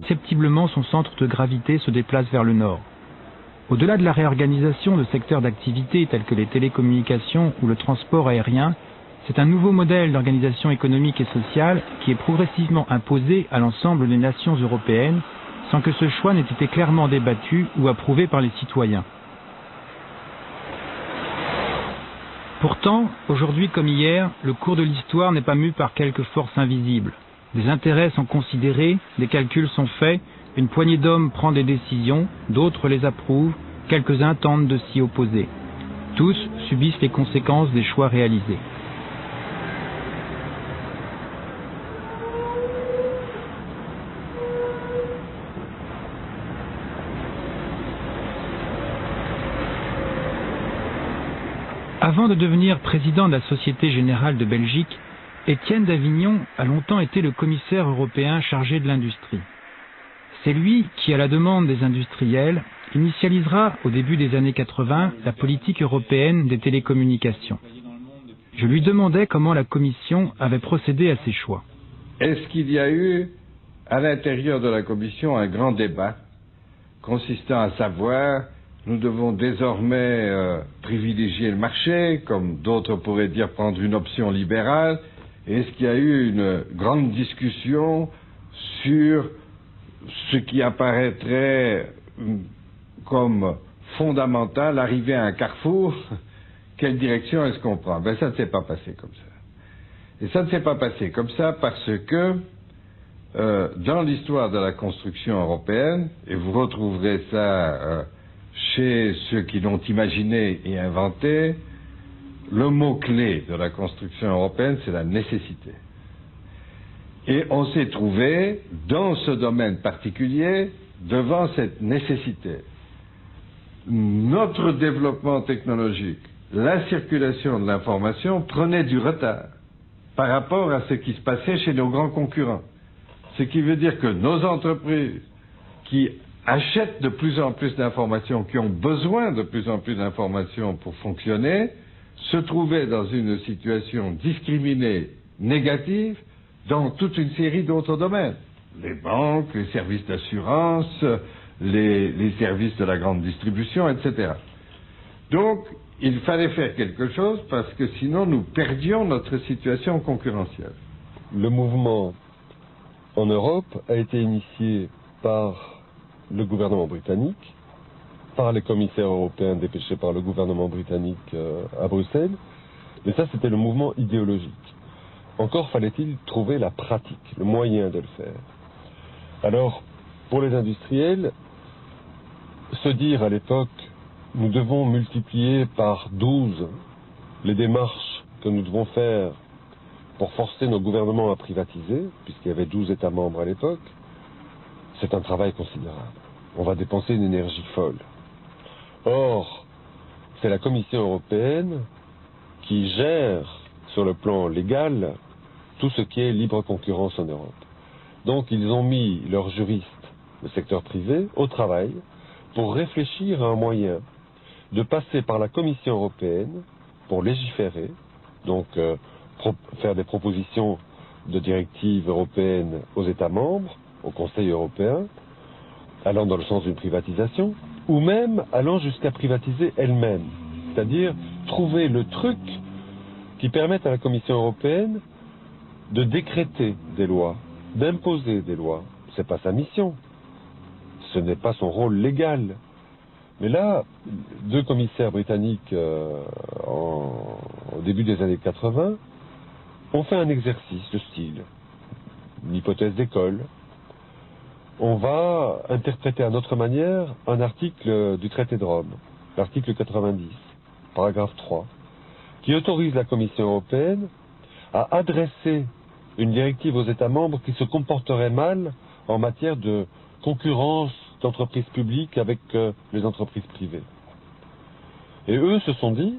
imperceptiblement son centre de gravité se déplace vers le nord. Au-delà de la réorganisation de secteurs d'activité tels que les télécommunications ou le transport aérien, c'est un nouveau modèle d'organisation économique et sociale qui est progressivement imposé à l'ensemble des nations européennes sans que ce choix n'ait été clairement débattu ou approuvé par les citoyens. Pourtant, aujourd'hui comme hier, le cours de l'histoire n'est pas mu par quelques forces invisibles. Des intérêts sont considérés, des calculs sont faits, une poignée d'hommes prend des décisions, d'autres les approuvent, quelques-uns tentent de s'y opposer. Tous subissent les conséquences des choix réalisés. Avant de devenir président de la Société Générale de Belgique, Étienne d'Avignon a longtemps été le commissaire européen chargé de l'industrie. C'est lui qui, à la demande des industriels, initialisera au début des années 80 la politique européenne des télécommunications. Je lui demandais comment la Commission avait procédé à ses choix. Est-ce qu'il y a eu à l'intérieur de la Commission un grand débat consistant à savoir nous devons désormais privilégier le marché, comme d'autres pourraient dire prendre une option libérale. Est-ce qu'il y a eu une grande discussion sur ce qui apparaîtrait comme fondamental, arriver à un carrefour, quelle direction est-ce qu'on prend? Ben ça ne s'est pas passé comme ça. Et ça ne s'est pas passé comme ça parce que dans l'histoire de la construction européenne, et vous retrouverez ça chez ceux qui l'ont imaginé et inventé, le mot-clé de la construction européenne, c'est la nécessité. Et on s'est trouvé, dans ce domaine particulier, devant cette nécessité. Notre développement technologique, la circulation de l'information prenait du retard par rapport à ce qui se passait chez nos grands concurrents. Ce qui veut dire que nos entreprises qui achètent de plus en plus d'informations, qui ont besoin de plus en plus d'informations pour fonctionner, se trouvaient dans une situation discriminée, négative, dans toute une série d'autres domaines. Les banques, les services d'assurance, les services de la grande distribution, etc. Donc, il fallait faire quelque chose parce que sinon nous perdions notre situation concurrentielle. Le mouvement en Europe a été initié par le gouvernement britannique, par les commissaires européens dépêchés par le gouvernement britannique à Bruxelles, mais ça c'était le mouvement idéologique. Encore fallait-il trouver la pratique, le moyen de le faire. Alors, pour les industriels, se dire à l'époque, nous devons multiplier par 12 les démarches que nous devons faire pour forcer nos gouvernements à privatiser, puisqu'il y avait 12 États membres à l'époque, c'est un travail considérable. On va dépenser une énergie folle. Or, c'est la Commission européenne qui gère, sur le plan légal, tout ce qui est libre concurrence en Europe. Donc, ils ont mis leurs juristes, le secteur privé, au travail pour réfléchir à un moyen de passer par la Commission européenne pour légiférer, donc faire des propositions de directives européennes aux États membres, au Conseil européen, allant dans le sens d'une privatisation, ou même allant jusqu'à privatiser elle-même. C'est-à-dire trouver le truc qui permette à la Commission européenne de décréter des lois, d'imposer des lois. C'est pas sa mission. Ce n'est pas son rôle légal. Mais là, deux commissaires britanniques au début des années 80 ont fait un exercice de style, une hypothèse d'école. On va interpréter à notre manière un article du traité de Rome, l'article 90, paragraphe 3, qui autorise la Commission européenne à adresser une directive aux États membres qui se comporteraient mal en matière de concurrence d'entreprises publiques avec les entreprises privées. Et eux se sont dit,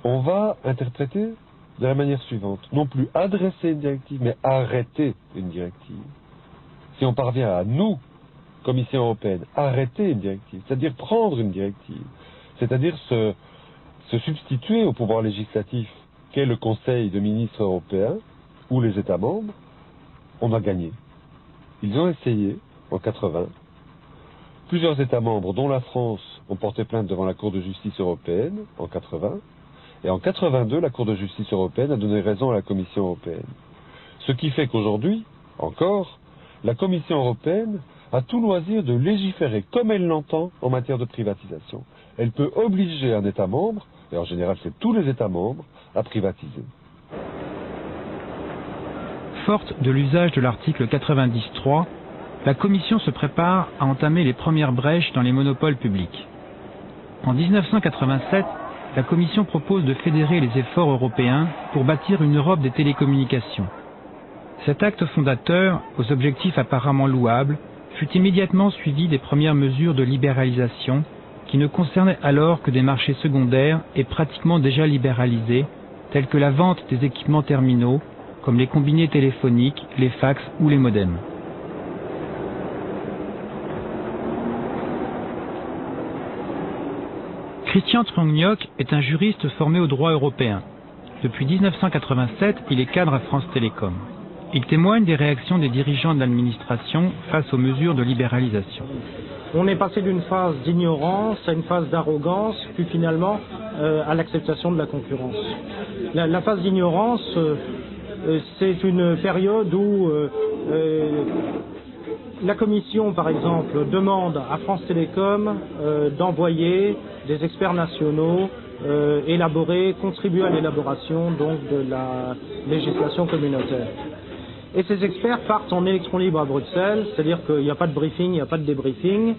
on va interpréter de la manière suivante, non plus adresser une directive, mais arrêter une directive. Si on parvient à nous, Commission européenne, arrêter une directive, c'est-à-dire prendre une directive, c'est-à-dire se substituer au pouvoir législatif qu'est le Conseil de ministres européens ou les États membres, on a gagné. Ils ont essayé, en 80. Plusieurs États membres, dont la France, ont porté plainte devant la Cour de justice européenne en 80. Et en 82, la Cour de justice européenne a donné raison à la Commission européenne. Ce qui fait qu'aujourd'hui, encore, la Commission européenne a tout loisir de légiférer comme elle l'entend en matière de privatisation. Elle peut obliger un État membre, et en général c'est tous les États membres, à privatiser. Forte de l'usage de l'article 90.3, la Commission se prépare à entamer les premières brèches dans les monopoles publics. En 1987, la Commission propose de fédérer les efforts européens pour bâtir une Europe des télécommunications. Cet acte fondateur, aux objectifs apparemment louables, fut immédiatement suivi des premières mesures de libéralisation qui ne concernaient alors que des marchés secondaires et pratiquement déjà libéralisés, tels que la vente des équipements terminaux, comme les combinés téléphoniques, les fax ou les modems. Christian Trongniok est un juriste formé au droit européen. Depuis 1987, il est cadre à France Télécom. Il témoigne des réactions des dirigeants de l'administration face aux mesures de libéralisation. On est passé d'une phase d'ignorance à une phase d'arrogance, puis finalement à l'acceptation de la concurrence. La phase d'ignorance, c'est une période où la Commission, par exemple, demande à France Télécom d'envoyer des experts nationaux contribuer à l'élaboration donc de la législation communautaire. Et ces experts partent en électron libre à Bruxelles, c'est-à-dire qu'il n'y a pas de briefing, il n'y a pas de débriefing.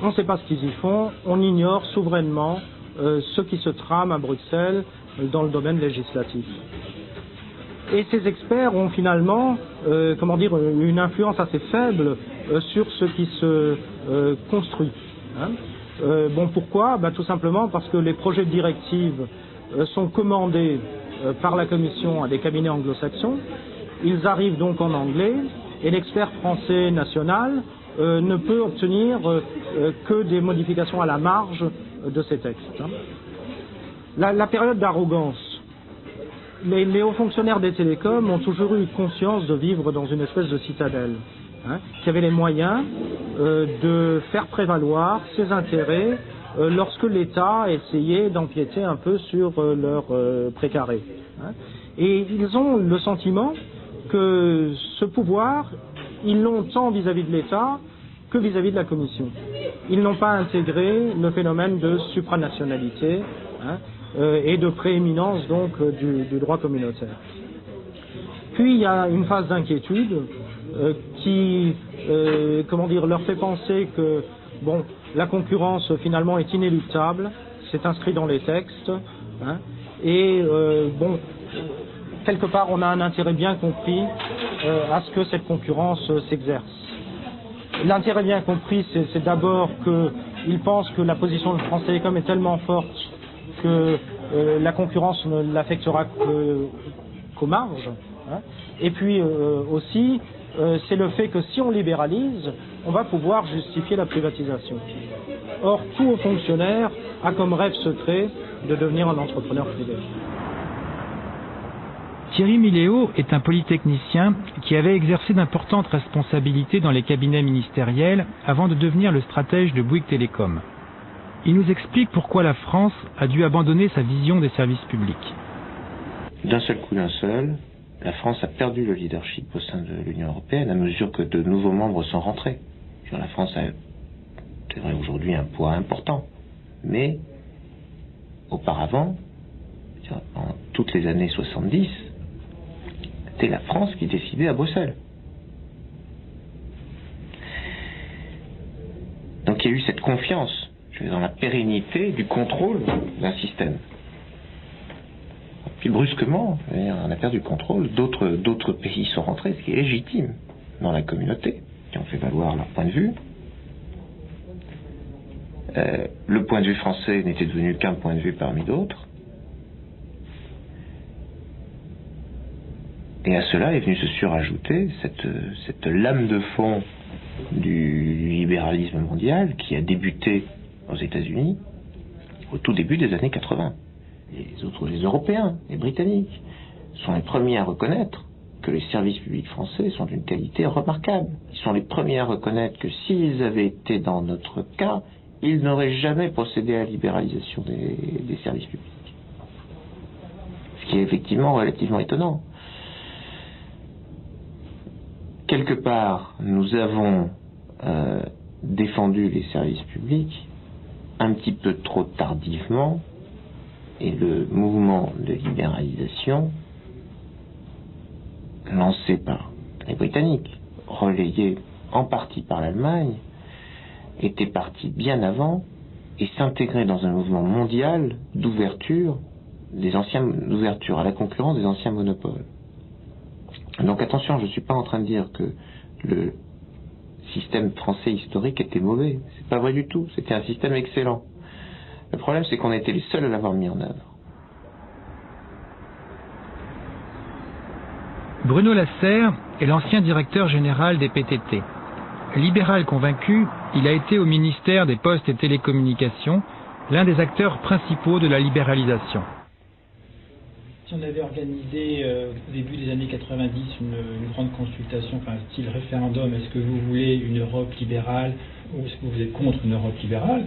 On ne sait pas ce qu'ils y font, on ignore souverainement ce qui se trame à Bruxelles dans le domaine législatif. Et ces experts ont finalement, une influence assez faible sur ce qui se construit. Pourquoi ? Tout simplement parce que les projets de directive sont commandés par la Commission à des cabinets anglo-saxons. Ils arrivent donc en anglais et l'expert français national ne peut obtenir que des modifications à la marge de ces textes. La période d'arrogance. Les hauts fonctionnaires des télécoms ont toujours eu conscience de vivre dans une espèce de citadelle, qui avait les moyens de faire prévaloir ses intérêts lorsque l'État essayait d'empiéter un peu sur leur précaré. Et ils ont le sentiment que ce pouvoir, ils l'ont tant vis-à-vis de l'État que vis-à-vis de la Commission. Ils n'ont pas intégré le phénomène de supranationalité et de prééminence donc du droit communautaire. Puis il y a une phase d'inquiétude qui leur fait penser que la concurrence finalement est inéluctable, c'est inscrit dans les textes, quelque part on a un intérêt bien compris à ce que cette concurrence s'exerce. L'intérêt bien compris, c'est d'abord qu'ils pensent que la position de France Télécom est tellement forte que la concurrence ne l'affectera qu'aux marges. Et puis aussi, c'est le fait que si on libéralise, on va pouvoir justifier la privatisation. Or, tout haut fonctionnaire a comme rêve secret de devenir un entrepreneur privé. Thierry Miléo est un polytechnicien qui avait exercé d'importantes responsabilités dans les cabinets ministériels avant de devenir le stratège de Bouygues Télécom. Il nous explique pourquoi la France a dû abandonner sa vision des services publics. D'un seul coup, la France a perdu le leadership au sein de l'Union européenne à mesure que de nouveaux membres sont rentrés. La France a, c'est vrai, aujourd'hui un poids important. Mais auparavant, en toutes les années 70, c'était la France qui décidait à Bruxelles. Donc il y a eu cette confiance dans la pérennité du contrôle d'un système. Puis brusquement, on a perdu le contrôle, d'autres pays sont rentrés, ce qui est légitime dans la communauté, qui ont fait valoir leur point de vue. Le point de vue français n'était devenu qu'un point de vue parmi d'autres. Et à cela est venue se surajouter cette lame de fond du libéralisme mondial qui a débuté aux États-Unis au tout début des années 80. Les Européens, les Britanniques, sont les premiers à reconnaître que que les services publics français sont d'une qualité remarquable. Ils sont les premiers à reconnaître que s'ils avaient été dans notre cas, ils n'auraient jamais procédé à la libéralisation des services publics. Ce qui est effectivement relativement étonnant. Quelque part, nous avons défendu les services publics un petit peu trop tardivement, et le mouvement de libéralisation lancé par les Britanniques, relayé en partie par l'Allemagne, était parti bien avant et s'intégrait dans un mouvement mondial d'ouverture à la concurrence des anciens monopoles. Donc attention, je ne suis pas en train de dire que le système français historique était mauvais. C'est pas vrai du tout. C'était un système excellent. Le problème, c'est qu'on a été les seuls à l'avoir mis en œuvre. Bruno Lasserre est l'ancien directeur général des PTT. Libéral convaincu, il a été au ministère des Postes et Télécommunications l'un des acteurs principaux de la libéralisation. Si on avait organisé au début des années 90 une grande consultation, enfin style référendum, est-ce que vous voulez une Europe libérale ou est-ce que vous êtes contre une Europe libérale,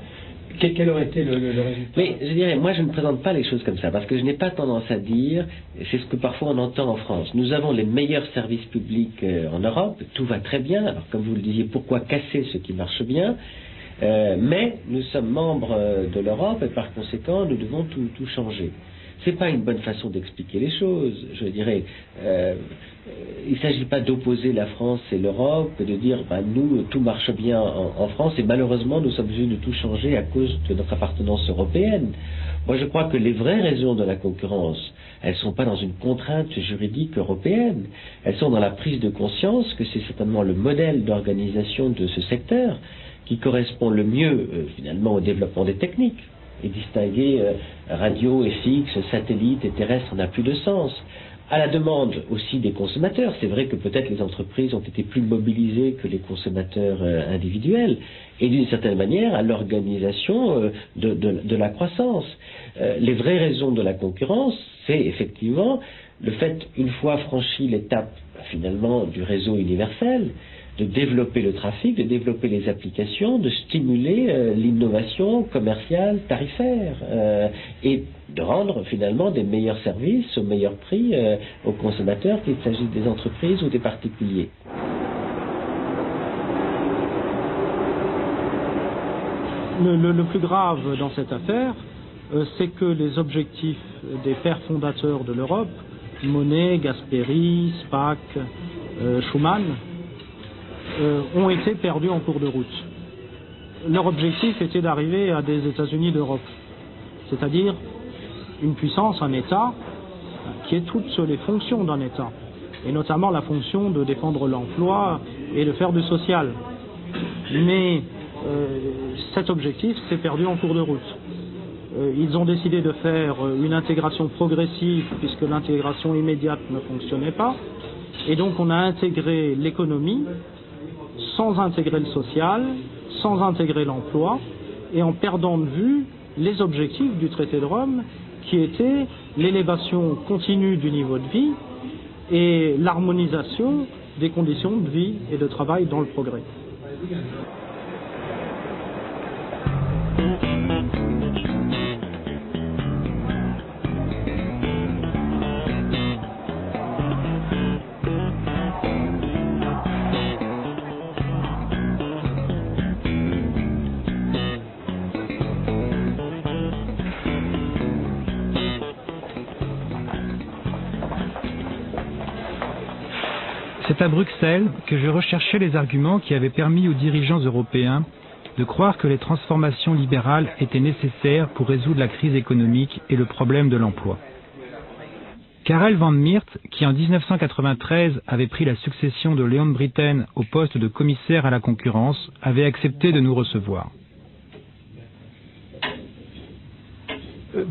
quel aurait été le résultat? Mais je dirais, moi je ne présente pas les choses comme ça, parce que je n'ai pas tendance à dire, et c'est ce que parfois on entend en France, nous avons les meilleurs services publics en Europe, tout va très bien, alors comme vous le disiez, pourquoi casser ce qui marche bien, mais nous sommes membres de l'Europe et par conséquent nous devons tout changer. C'est pas une bonne façon d'expliquer les choses. Je dirais, il ne s'agit pas d'opposer la France et l'Europe et de dire, nous, tout marche bien en France et malheureusement, nous sommes obligés de tout changer à cause de notre appartenance européenne. Moi, je crois que les vraies raisons de la concurrence, elles ne sont pas dans une contrainte juridique européenne. Elles sont dans la prise de conscience que c'est certainement le modèle d'organisation de ce secteur qui correspond le mieux, finalement, au développement des techniques. Et distinguer radio et fixe, satellite et terrestre n'a plus de sens. À la demande aussi des consommateurs, c'est vrai que peut-être les entreprises ont été plus mobilisées que les consommateurs individuels, et d'une certaine manière à l'organisation de la croissance. Les vraies raisons de la concurrence, c'est effectivement le fait, une fois franchi l'étape finalement du réseau universel, de développer le trafic, de développer les applications, de stimuler l'innovation commerciale, tarifaire, et de rendre finalement des meilleurs services au meilleur prix aux consommateurs, qu'il s'agisse des entreprises ou des particuliers. Le plus grave dans cette affaire, c'est que les objectifs des pères fondateurs de l'Europe, Monnet, Gasperi, Spaak, Schuman, ont été perdus en cours de route. Leur objectif était d'arriver à des États-Unis d'Europe, c'est-à-dire une puissance, un État, qui ait toutes les fonctions d'un État, et notamment la fonction de défendre l'emploi et de faire du social. Mais cet objectif s'est perdu en cours de route. Ils ont décidé de faire une intégration progressive, puisque l'intégration immédiate ne fonctionnait pas, et donc on a intégré l'économie, sans intégrer le social, sans intégrer l'emploi, et en perdant de vue les objectifs du traité de Rome, qui étaient l'élévation continue du niveau de vie et l'harmonisation des conditions de vie et de travail dans le progrès. C'est à Bruxelles que je recherchais les arguments qui avaient permis aux dirigeants européens de croire que les transformations libérales étaient nécessaires pour résoudre la crise économique et le problème de l'emploi. Karel van Miert, qui en 1993 avait pris la succession de Léon Britten au poste de commissaire à la concurrence, avait accepté de nous recevoir.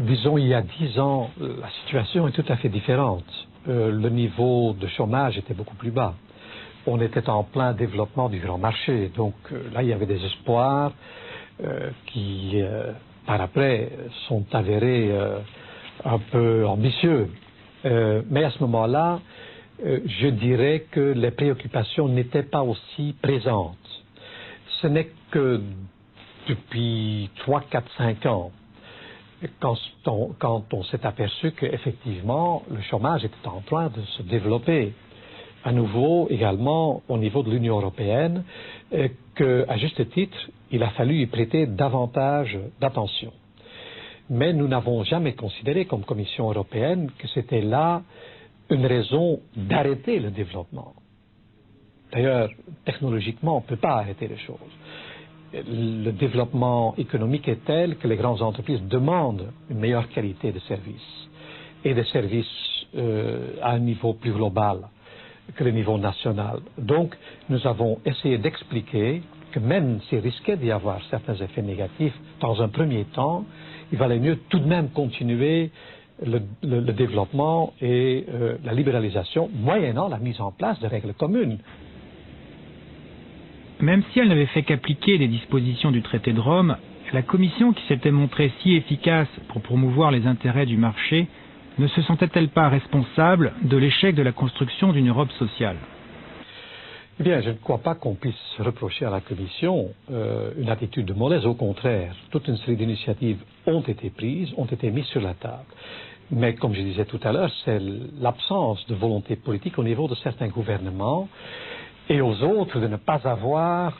Disons, il y a 10 ans, la situation est tout à fait différente. Le niveau de chômage était beaucoup plus bas. On était en plein développement du grand marché. Donc là, il y avait des espoirs qui, par après, sont avérés un peu ambitieux. Mais à ce moment-là, je dirais que les préoccupations n'étaient pas aussi présentes. Ce n'est que depuis 3, 4, 5 ans, quand on s'est aperçu qu'effectivement le chômage était en train de se développer à nouveau également au niveau de l'Union européenne, qu'à juste titre, il a fallu y prêter davantage d'attention. Mais nous n'avons jamais considéré comme Commission européenne que c'était là une raison d'arrêter le développement. D'ailleurs, technologiquement, on ne peut pas arrêter les choses. Le développement économique est tel que les grandes entreprises demandent une meilleure qualité de services et des services à un niveau plus global que le niveau national. Donc, nous avons essayé d'expliquer que même s'il risquait d'y avoir certains effets négatifs dans un premier temps, il valait mieux tout de même continuer le développement et la libéralisation, moyennant la mise en place de règles communes. Même si elle n'avait fait qu'appliquer les dispositions du traité de Rome, la Commission, qui s'était montrée si efficace pour promouvoir les intérêts du marché, ne se sentait-elle pas responsable de l'échec de la construction d'une Europe sociale? Eh bien, je ne crois pas qu'on puisse reprocher à la Commission une attitude de malaise. Au contraire, toute une série d'initiatives ont été prises, ont été mises sur la table. Mais comme je disais tout à l'heure, c'est l'absence de volonté politique au niveau de certains gouvernements et aux autres de ne pas avoir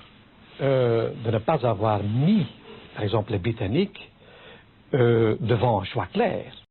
mis, par exemple les Britanniques, devant un choix clair.